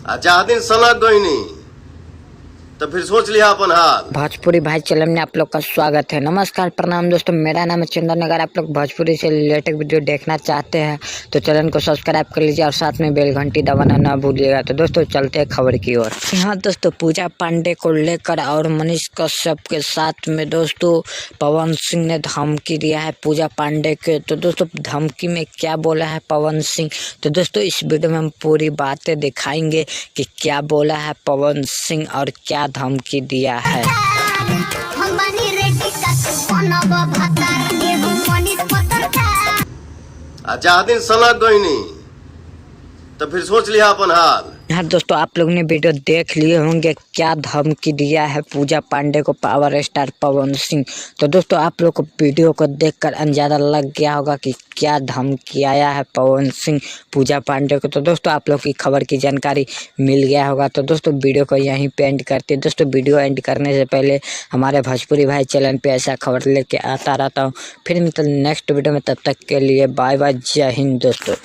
ज्यादा दिन सलग गई नहीं तो फिर सोच लिया अपन हाल। भोजपुरी भाई चैनल में आप लोग का स्वागत है। नमस्कार प्रणाम दोस्तों, मेरा नाम है चंदन। अगर आप लोग भोजपुरी से रिलेटेड वीडियो देखना चाहते हैं तो चैनल को सब्सक्राइब कर लीजिए और साथ में बेल घंटी दबाना ना भूलिएगा। तो दोस्तों चलते हैं खबर की ओर। यहाँ दोस्तों पूजा पांडे को लेकर और मनीष कश्यप के साथ में दोस्तों पवन सिंह ने धमकी दिया है पूजा पांडे के। तो दोस्तों धमकी में क्या बोला है पवन सिंह, तो दोस्तों इस वीडियो में हम पूरी बातें दिखाएंगे कि क्या बोला है पवन सिंह और क्या धमकी दिया है। ज्यादा दिन सलग गई नहीं तो फिर सोच लिया अपन हाल। यहाँ दोस्तों आप लोग ने वीडियो देख लिए होंगे क्या धमकी दिया है पूजा पांडे को पावर स्टार पवन सिंह। तो दोस्तों आप लोग को वीडियो को देखकर अंदाजा लग गया होगा कि क्या धमकी आया है पवन सिंह पूजा पांडे को। तो दोस्तों आप लोग की खबर की जानकारी मिल गया होगा। तो दोस्तों वीडियो को यहीं पे एंड करते हैं। दोस्तों वीडियो एंड करने से पहले हमारे भोजपुरी भाई चैनल पे ऐसा खबर लेके आता रहता हूँ। फिर मतलब नेक्स्ट वीडियो में, तब तक के लिए बाय बाय, जय हिंद दोस्तों।